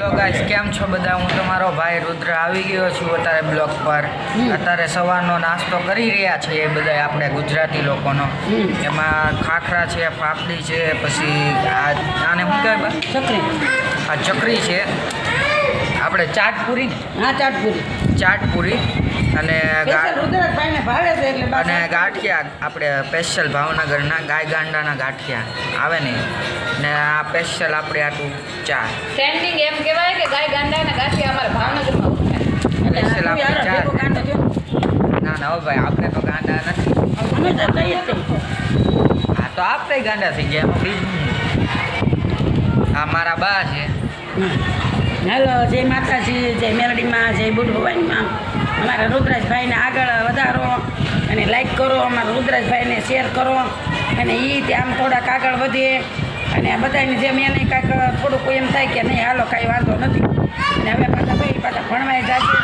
Hello guys, કેમ છો બધા? હું તમારો ભાઈ રુદ્ર આવી ગયો છું અત્યારે બ્લોક પર. અત્યારે સવારનો નાસ્તો કરી રહ્યા છીએ બધા આપણે ગુજરાતી લોકોનો. એમાં ખાખરા છે, ફાફડી છે, પછી આને શું કહેવાય? ચકરી. આ ચકરી છે, આપણે ચાટપુરી. હા, ચાટપુરી. ચાટપુરી અને રુદ્રભાઈને ભાવે છે એટલે અને ગાંઠિયા આપણે સ્પેશિયલ ભાવનગરના ગાય ગાંડાના ગાંઠિયા આવે ને. ને આ સ્પેશિયલ આપણે આટલું ચા ટ્રેન્ડિંગ એમ કહેવાય કે ગાય ગાંડાના ગાંઠિયા અમારા ભાવનગરમાં સ્પેશિયલ આપણે ચા. ના ના હો ભાઈ, આપણે તો ગાંડા નથી. હા તો આપણે ગાંડા થઈ ગયા એમાં બીજું. આ મારા બા છે. હેલો, જય માતાજી, જય મેલડીમાં, જય બુટ ભવાનીમાં. અમારા રુદ્રાજભાઈને આગળ વધારો અને લાઈક કરો, અમારા રુદ્રાજભાઈને શેર કરો અને એ આમ થોડાક આગળ વધે અને આ બધાની જેમ એને કાંઈક થોડુંક એમ થાય કે નહીં હાલો કાંઈ વાંધો નથી. અને હવે પાછા ભાઈ પાછા ભણવાય જશે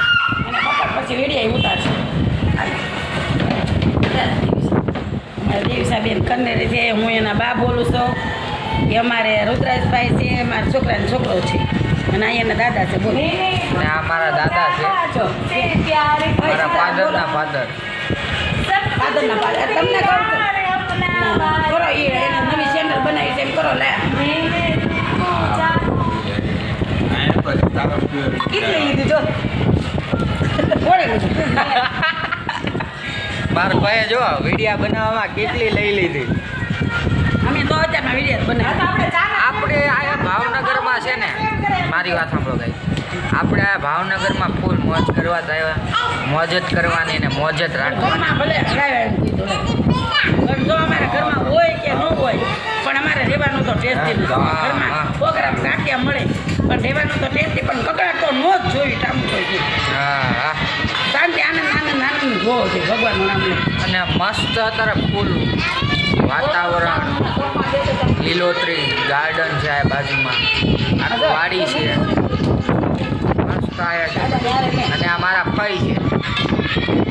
અને પપ્પા પછી વેડિયા ઉતારશે. અમારા દેવીસાબેન કન્નેરી છે, હું એના બા બોલું છું કે અમારે રુદ્રાજભાઈ છે, મારા છોકરાનો છોકરો છે અને અહીંયાના દાદા છે. બોલો. ને આ મારા દાદા છે, મારા ફાધરના ફાધર. ફાધરના ફાધર તમને કહું છું. કરો એ એને નવી ચેનલ બનાવી છે એમ કરો લે. કેટલી લીધી જો કોણે લીધી? મારા ભાઈએ જો વિડીયા બનાવવામાં કેટલી લઈ લીધી. અમે તો અત્યારમાં વિડીયો બનાવી. આપણે આ ભાવનગરમાં છે ને, મારી વાત સાંભળો ભાઈ, આપણે આ ભાવનગરમાં ફૂલ મોજ કરવા જ આવ્યા. મોજ જ કરવાની ને મોજ જ રાખવાની. ઘરમાં ભલે હરાવે એમ કીધું પણ જો અમારા ઘરમાં હોય કે ન હોય પણ અમારે રહેવાનું તો ટેસ્ટી નથી. ઘરમાં પ્રોગ્રામ ગાંઠિયા મળે પણ રહેવાનું તો ટેસ્ટી, પણ કકડાટ તો ન જ જોયું ટામું જોઈ. હા હા. શાંતિ આનંદ આનંદ આનંદ જોવો છે ભગવાનનું નામ લે. અને મસ્ત અત્યારે ફૂલ વાતાવરણ, લીલોતરી ગાર્ડન છે આ બાજુમાં, આખું વાડી છે મસ્ત આયા છે. અને આ મારા ફઈ છે.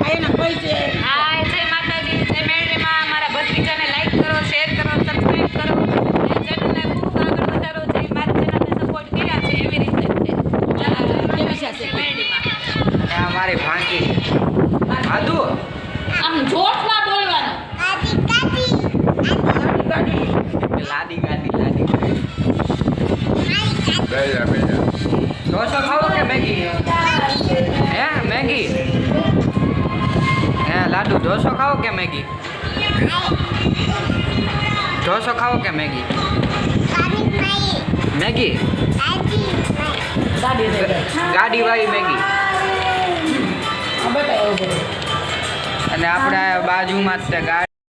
આ એના કોઈ છે. હાય, જય માતાજી, જય મેરડીમાં. મારા ભત્રીજાને લાઈક કરો, શેર કરો, સબસ્ક્રાઈબ કરો અને ચેનલને ખૂબ આગળ વધારો. જે મારી ચેનલને સપોર્ટ કર્યા છે એવી રીતે છે મેરડીમાં. અને આ મારી ભાંકી છે. આદુ આમ જોશમાં બોલવાનું. લાદી ગાદી લાદી. ઢોસો ખાવો કે મેગી? હે મેગી? હે લાડુ ઢોસો ખાવો કે મેગી? ઢોસો ખાવો કે મેગી? મેગી ગાડી વાળી મેગી. બતાવો. અને આપણે બાજુમાં જ તે ગાડી